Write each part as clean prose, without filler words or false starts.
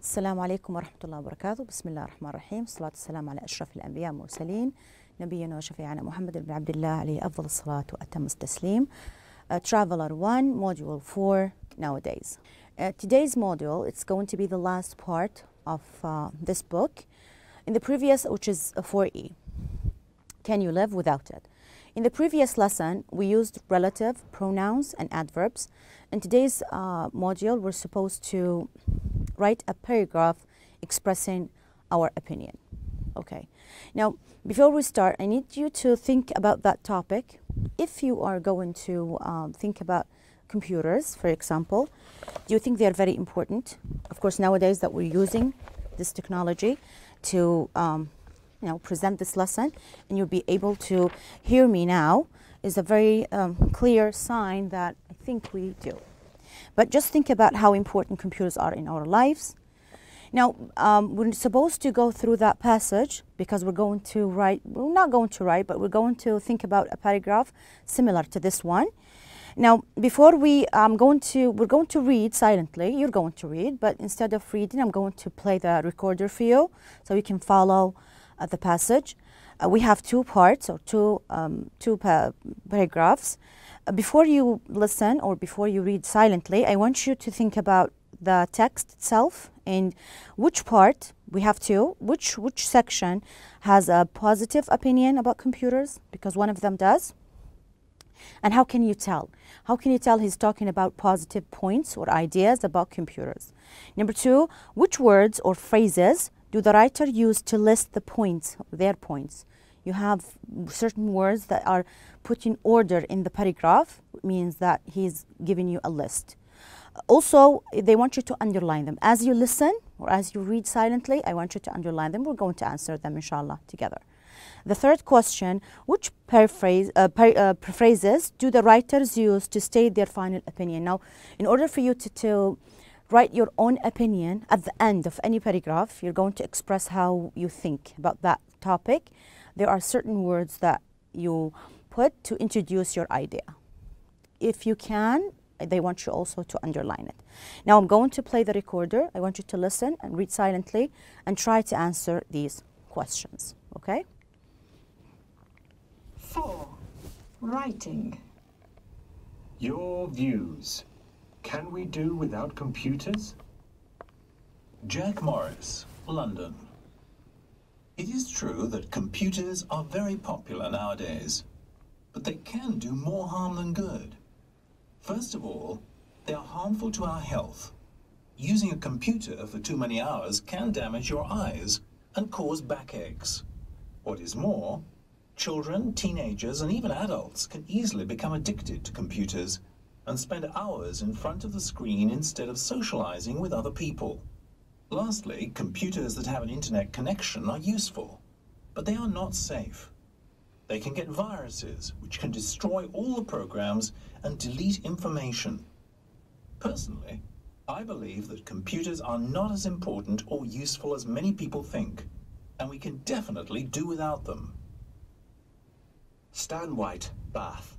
السلام عليكم ورحمة الله وبركاته. بسم الله الرحمن الرحيم. الصلاة والسلام على أشرف الأنبياء والمرسلين نبينا وشفيعنا محمد بن عبد الله عليه أفضل الصلاة وأتم التسليم. Traveler 1, Module 4 nowadays. Today's module, it's going to be the last part of this book. In the previous, which is 4E, can you live without it? In the previous lesson, we used relative pronouns and adverbs. In today's module, we're supposed to write a paragraph expressing our opinion. Okay. Now, before we start, I need you to think about that topic. If you are going to think about computers, for example, do you think they are very important? Of course, nowadays that we're using this technology to present this lesson, and you'll be able to hear me now, is a very clear sign that I think we do. But just think about how important computers are in our lives. Now, we're supposed to go through that passage because we're going to write, we're not going to write, but we're going to think about a paragraph similar to this one. Now, before we're going to read silently. You're going to read, but instead of reading, I'm going to play the recorder for you so you can follow the passage. We have two parts, or two paragraphs. Before you listen or before you read silently, I want you to think about the text itself and which part, we have two, which section has a positive opinion about computers, because one of them does. And how can you tell? How can you tell he's talking about positive points or ideas about computers? Number two, which words or phrases do the writer use to list the points, their points? You have certain words that are put in order in the paragraph. It means that he's giving you a list. Also, they want you to underline them. As you listen or as you read silently, I want you to underline them. We're going to answer them, inshallah, together. The third question, which phrases do the writers use to state their final opinion? Now, in order for you to write your own opinion at the end of any paragraph, you're going to express how you think about that topic. There are certain words that you put to introduce your idea. If you can, they want you also to underline it. Now I'm going to play the recorder. I want you to listen and read silently and try to answer these questions, okay? 4. Writing. Your views. Can we do without computers? Jack Morris, London. It is true that computers are very popular nowadays, but they can do more harm than good. First of all, they are harmful to our health. Using a computer for too many hours can damage your eyes and cause backaches. What is more, children, teenagers, and even adults can easily become addicted to computers and spend hours in front of the screen instead of socializing with other people. Lastly, computers that have an internet connection are useful, but they are not safe. They can get viruses, which can destroy all the programs and delete information. Personally, I believe that computers are not as important or useful as many people think, and we can definitely do without them. Stan White, Bath.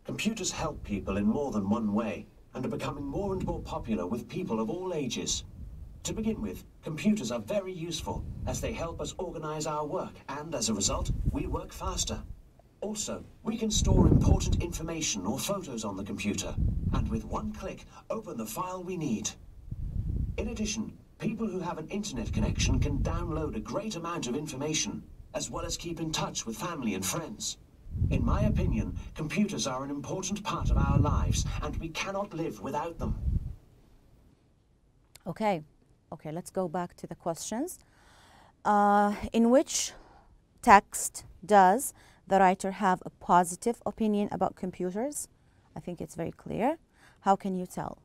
Computers help people in more than one way and are becoming more and more popular with people of all ages. To begin with, computers are very useful as they help us organize our work, and as a result, we work faster. Also, we can store important information or photos on the computer, and with one click, open the file we need. In addition, people who have an internet connection can download a great amount of information, as well as keep in touch with family and friends. In my opinion, computers are an important part of our lives, and we cannot live without them. Okay, let's go back to the questions. In which text does the writer have a positive opinion about computers? I think it's very clear. How can you tell?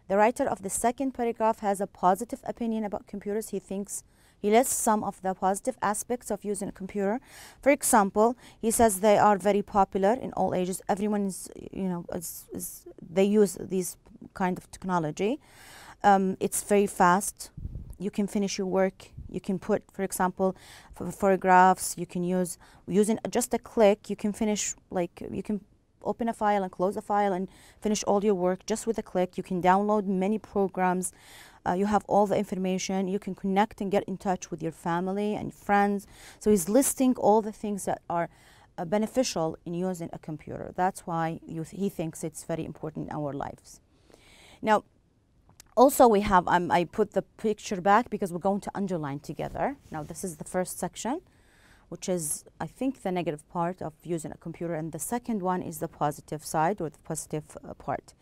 The writer of the second paragraph has a positive opinion about computers. He lists some of the positive aspects of using a computer. For example, he says they are very popular in all ages. Everyone is, they use these kind of technology. It's very fast. You can finish your work. You can put, for example, photographs. You can using just a click. You can finish, you can open a file and close a file and finish all your work just with a click. You can download many programs. You have all the information. You can connect and get in touch with your family and friends. So he's listing all the things that are beneficial in using a computer. That's why he thinks it's very important in our lives. Now, also we have, I put the picture back because we're going to underline together. Now this is the first section, which is, I think, the negative part of using a computer, and the second one is the positive side, or the positive part.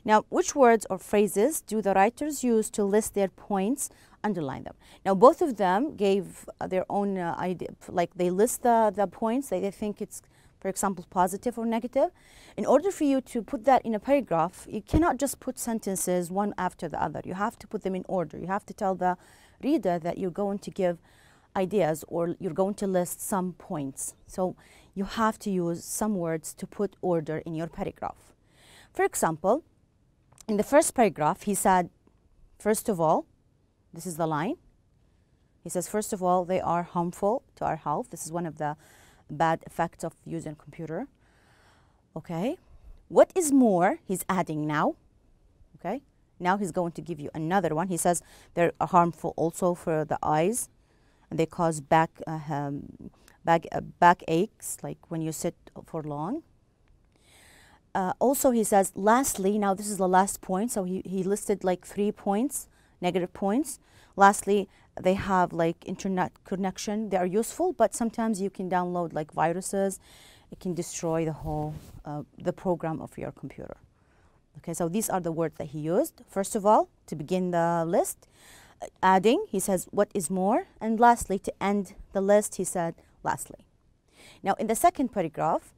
Now, which words or phrases do the writers use to list their points? Underline them. Now, both of them gave their own idea, like they list the points that they think it's, for example, positive or negative. In order for you to put that in a paragraph, you cannot just put sentences one after the other. You have to put them in order. You have to tell the reader that you're going to give ideas or you're going to list some points. So you have to use some words to put order in your paragraph. For example, in the first paragraph, he said, first of all, this is the line. He says, first of all, they are harmful to our health. This is one of the bad effects of using a computer. Okay. What is more, he's adding now. Okay. Now he's going to give you another one. He says they're harmful also for the eyes, and they cause back aches, like when you sit for long. Also, he says, lastly, now this is the last point. So he listed like 3 points, negative points. Lastly, they have like internet connection. They are useful, but sometimes you can download like viruses. It can destroy the whole, the program of your computer. Okay, so these are the words that he used. First of all, to begin the list, adding, he says, what is more? And lastly, to end the list, he said, lastly. Now, in the second paragraph,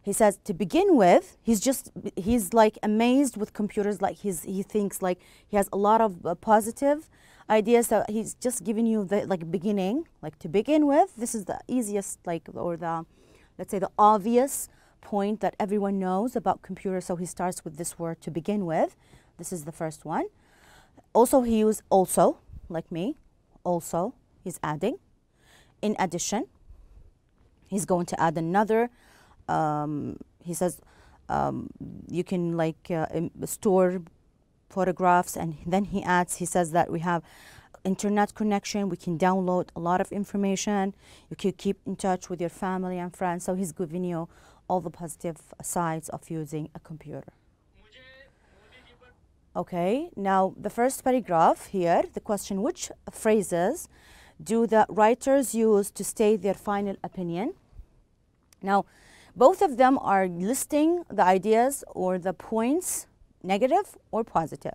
he says, to begin with, he's like amazed with computers, like he thinks like he has a lot of positive ideas. So he's just giving you the like beginning, like to begin with. This is the easiest, like, or the, let's say the obvious point that everyone knows about computers. So he starts with this word to begin with. This is the first one. Also, he used also, like me, also, he's adding. In addition, he's going to add another. He says you can like store photographs, and then he adds, he says that we have internet connection, we can download a lot of information, you can keep in touch with your family and friends. So he's giving you all the positive sides of using a computer. Okay, now the first paragraph here, the question, which phrases do the writers use to state their final opinion? Now, both of them are listing the ideas or the points, negative or positive.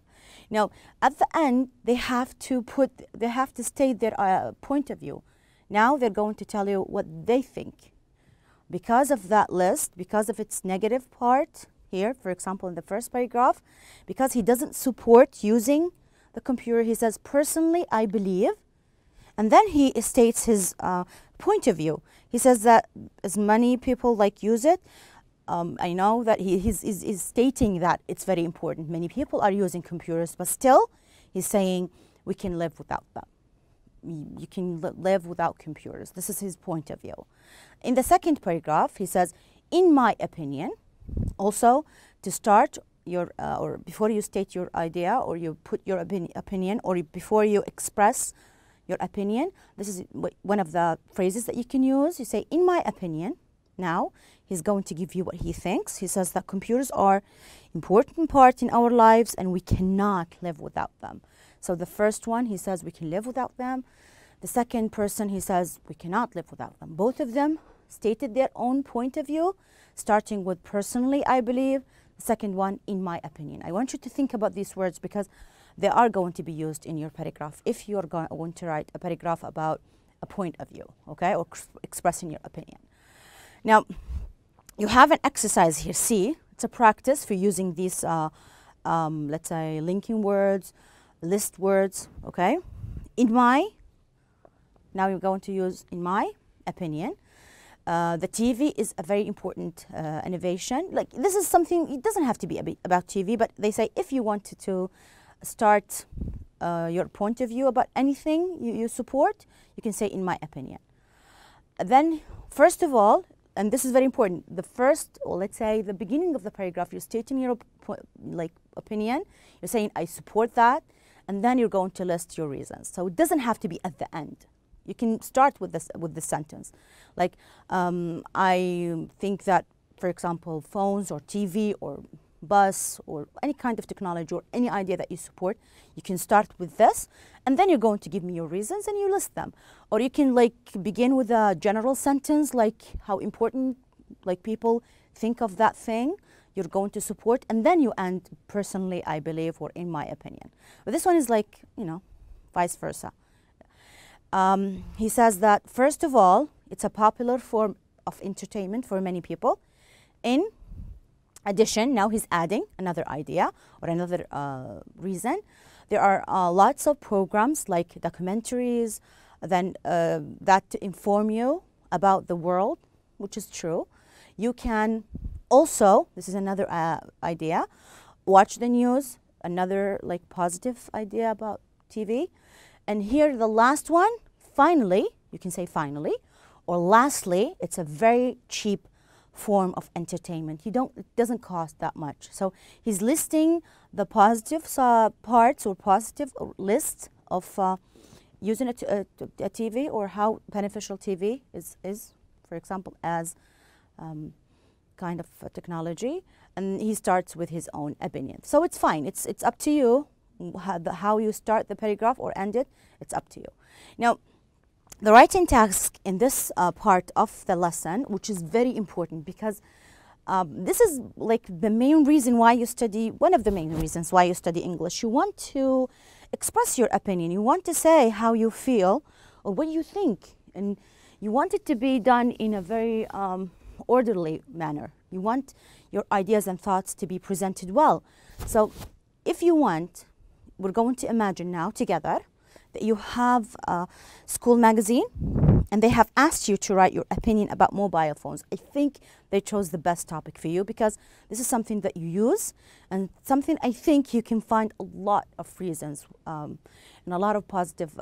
Now, at the end, they have to state their point of view. Now they're going to tell you what they think. Because of that list, because of its negative part here, for example, in the first paragraph, because he doesn't support using the computer, he says, personally, I believe. And then he states his point of view. He says that as many people like use it, I know that he's stating that it's very important. Many people are using computers, but still, he's saying we can live without them. You can live without computers. This is his point of view. In the second paragraph, he says, in my opinion, also to start your, or before you state your idea or you put your opinion, or before you express your opinion, this is one of the phrases that you can use. You say, in my opinion. Now, he's going to give you what he thinks. He says that computers are important part in our lives and we cannot live without them. So the first one, he says we can live without them. The second person, he says we cannot live without them. Both of them stated their own point of view, starting with personally, I believe. The second one, in my opinion. I want you to think about these words because they are going to be used in your paragraph if you're going to write a paragraph about a point of view, okay, or expressing your opinion. Now, you have an exercise here, C. It's a practice for using these, let's say, linking words, list words, okay? In my, now you're going to use in my opinion. The TV is a very important innovation. Like, this is something, it doesn't have to be about TV, but they say if you wanted to start your point of view about anything you support, you can say in my opinion. Then, first of all, and this is very important, the first, or let's say the beginning of the paragraph, you're stating your opinion, you're saying I support that, and then you're going to list your reasons. So it doesn't have to be at the end. You can start with this sentence, like I think that, for example, phones or TV or bus or any kind of technology or any idea that you support, you can start with this, and then you're going to give me your reasons and you list them. Or you can like begin with a general sentence, like how important like people think of that thing you're going to support, and then you end personally, I believe, or in my opinion. But this one is like, you know, vice versa. He says that, first of all, it's a popular form of entertainment for many people. In addition, now he's adding another idea or another reason. There are lots of programs like documentaries then that inform you about the world, which is true. You can also, this is another idea, watch the news, another like positive idea about TV. And here the last one, finally, you can say finally, or lastly, it's a very cheap form of entertainment. It doesn't cost that much. So he's listing the positive parts or positive lists of using a TV, or how beneficial TV is, for example, as kind of technology. And he starts with his own opinion. So it's fine. It's up to you how you start the paragraph or end it. It's up to you. Now, the writing task in this part of the lesson, which is very important, because this is like the main reason why you study, one of the main reasons why you study English. You want to express your opinion. You want to say how you feel or what you think. And you want it to be done in a very orderly manner. You want your ideas and thoughts to be presented well. So if you want, we're going to imagine now together that you have a school magazine and they have asked you to write your opinion about mobile phones. I think they chose the best topic for you because this is something that you use and something I think you can find a lot of reasons and a lot of positive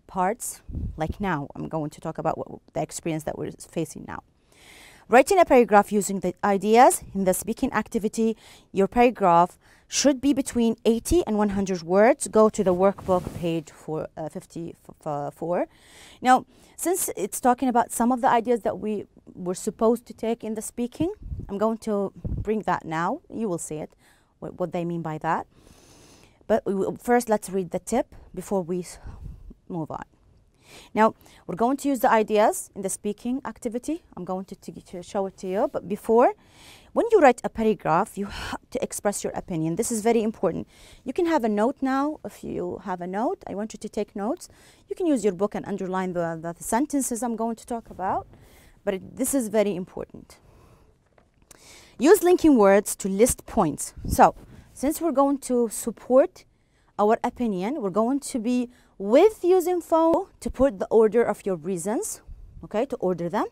parts. Like now, I'm going to talk about the experience that we're facing now. Writing a paragraph using the ideas in the speaking activity, your paragraph should be between 80 and 100 words. Go to the workbook, page 54. Now, since it's talking about some of the ideas that we were supposed to take in the speaking, I'm going to bring that now. You will see it, what they mean by that. But first, let's read the tip before we move on. Now, we're going to use the ideas in the speaking activity. I'm going to show it to you. But before, when you write a paragraph, you have to express your opinion. This is very important. You can have a note now. If you have a note, I want you to take notes. You can use your book and underline the sentences I'm going to talk about. But this is very important. Use linking words to list points. So, since we're going to support our opinion, we're going to be with using phone to put the order of your reasons, okay, to order them.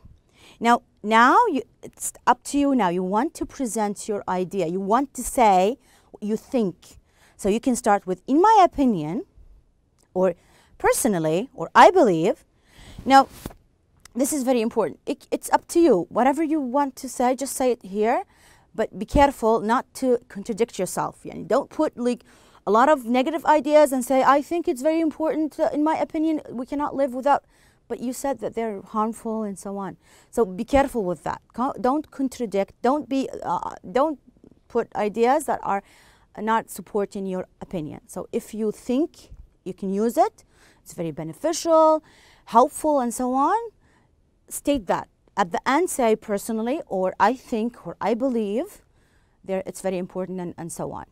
Now it's up to you now. You want to present your idea. You want to say what you think. So you can start with, in my opinion, or personally, or I believe. Now, this is very important. It's up to you. Whatever you want to say, just say it here. But be careful not to contradict yourself. Yani don't put like a lot of negative ideas and say, I think it's very important, in my opinion, we cannot live without, but you said that they're harmful and so on. So be careful with that. Don't contradict, don't put ideas that are not supporting your opinion. So if you think you can use it, it's very beneficial, helpful and so on, state that. At the end, say personally, or I think, or I believe, it's very important and so on.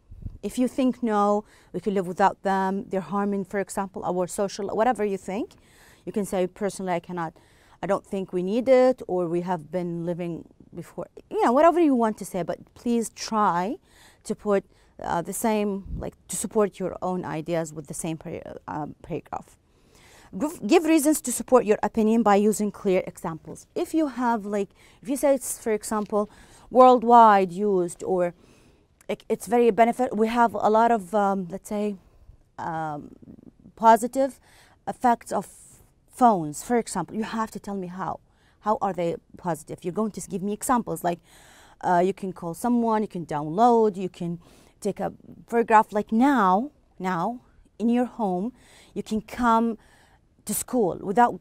If you think, no, we can live without them, they're harming, for example, our social, whatever you think, you can say, personally, I don't think we need it, or we have been living before, whatever you want to say, but please try to put the same, like to support your own ideas with the same paragraph. Give reasons to support your opinion by using clear examples. If you have, if you say it's, for example, worldwide used, or it's very benefit. We have a lot of, let's say, positive effects of phones. For example, you have to tell me how How are they positive? You're going to give me examples like you can call someone, you can download, you can take a paragraph like now in your home, you can come to school without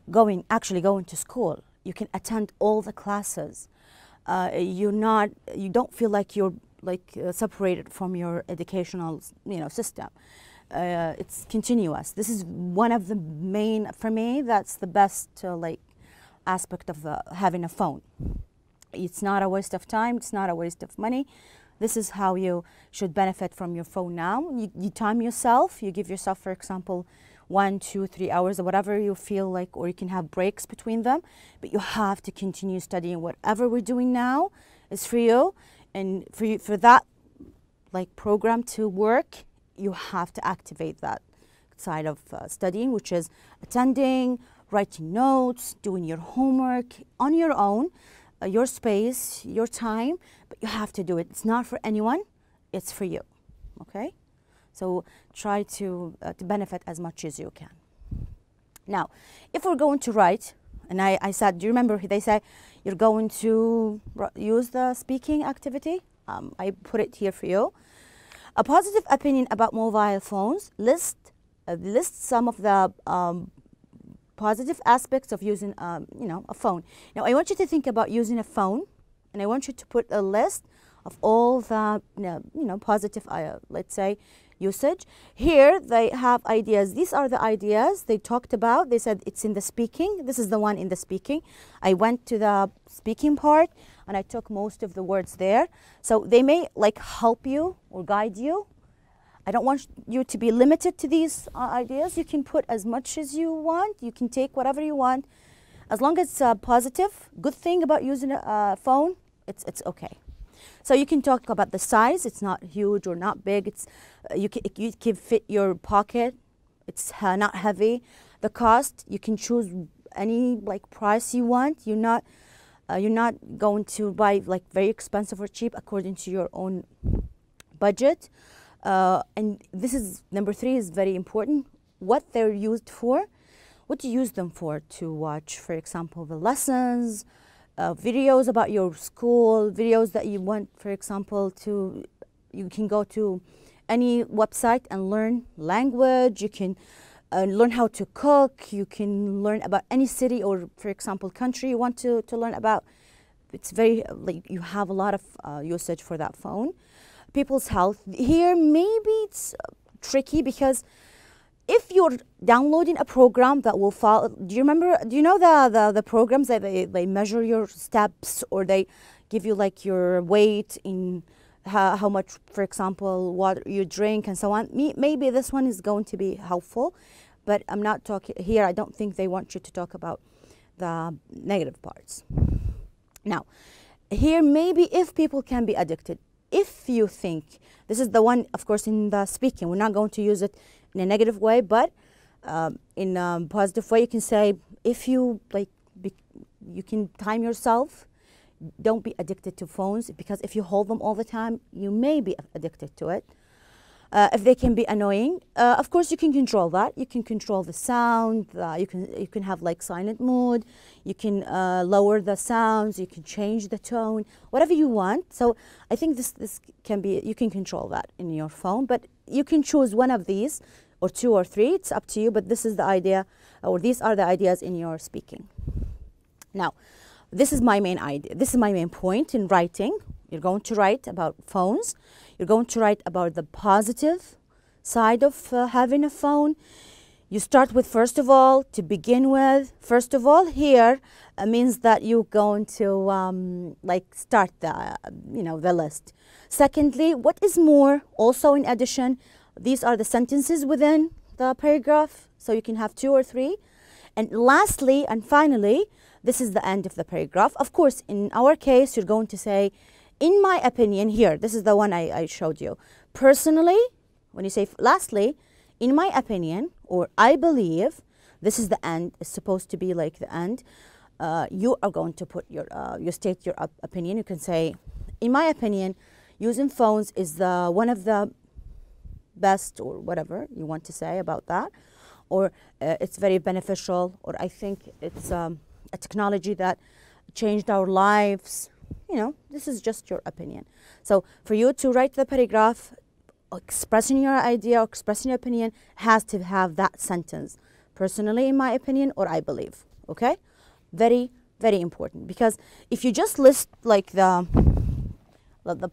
actually going to school. You can attend all the classes. You don't feel like you're separated from your educational system. It's continuous. This is one of the main, for me, that's the best aspect of having a phone. It's not a waste of time, it's not a waste of money. This is how you should benefit from your phone now. You time yourself, you give yourself, for example, 1, 2, 3 hours or whatever you feel like, or you can have breaks between them, but you have to continue studying. Whatever we're doing now is for you, and for that program to work, you have to activate that side of studying, which is attending, writing notes, doing your homework on your own, your space, your time, but you have to do it. It's not for anyone, it's for you, okay? So try to benefit as much as you can. Now, if we're going to write, and I said, do you remember they say you're going to use the speaking activity? I put it here for you. A positive opinion about mobile phones. List some of the positive aspects of using a phone. Now I want you to think about using a phone, and I want you to put a list of all the positive let's say usage. Here they have ideas. These are the ideas they talked about. They said it's in the speaking. This is the one in the speaking. I went to the speaking part and I took most of the words there. So they may help you or guide you. I don't want you to be limited to these ideas. You can put as much as you want. You can take whatever you want. As long as it's a positive, good thing about using a phone, it's okay. So you can talk about the size. It's not huge or not big. You can fit your pocket. It's not heavy. The cost, you can choose any price you want. You're not going to buy very expensive or cheap according to your own budget. And this is number 3 is very important. What they're used for. What do you use them for? To watch, for example, the lessons, videos about your school, videos that you want, for example, you can go to any website and learn language. You can learn how to cook. You can learn about any city or, for example, country you want to learn about. It's very, you have a lot of usage for that phone. People's health. Here, maybe it's tricky because if you're downloading a program that will follow, do you know the programs that they measure your steps, or they give you your weight in how much, for example, water you drink and so on? Maybe this one is going to be helpful, but I'm not talking here. I don't think they want you to talk about the negative parts. Now, here maybe if people can be addicted, if you think, this is the one, of course, in the speaking, we're not going to use it in a negative way, but in a positive way, you can say, if you you can time yourself. Don't be addicted to phones, because if you hold them all the time, you may be addicted to it. If they can be annoying, of course you can control that. You can control the sound. You can have silent mode. You can lower the sounds. You can change the tone, whatever you want. So I think this can be, you can control that in your phone, but you can choose one of these, or 2 or 3. It's up to you. But this is the idea, or these are the ideas in your speaking. Now, this is my main idea. This is my main point in writing. You're going to write about phones. You're going to write about the positive side of having a phone. You start with, first of all, to begin with. First of all, here means that you're going to start the list. Secondly, what is more, also in addition, these are the sentences within the paragraph, so you can have 2 or 3. And lastly and finally, this is the end of the paragraph. Of course, in our case, you're going to say, in my opinion, here, this is the one I showed you. Personally, when you say lastly, in my opinion, or I believe, this is the end. It's supposed to be the end. You are going to put you state your opinion. You can say, in my opinion, using phones is one of the best, or whatever you want to say about that. Or it's very beneficial, or I think it's a technology that changed our lives. You know, this is just your opinion. So for you to write the paragraph expressing your idea or expressing your opinion has to have that sentence. Personally, in my opinion, or I believe. Okay? Very, very important. Because if you just list like the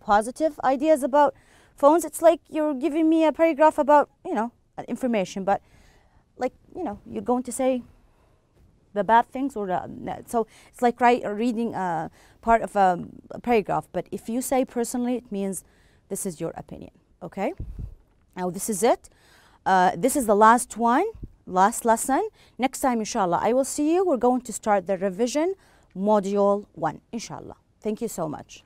positive ideas about phones, it's like you're giving me a paragraph about, you know, information. But like, you know, you're going to say the bad things or so it's like reading a part of a paragraph. But if you say personally, it means this is your opinion. Okay, now this is it. This is the last lesson. Next time, inshallah, I will see you. We're going to start the revision module 1, inshallah. Thank you so much.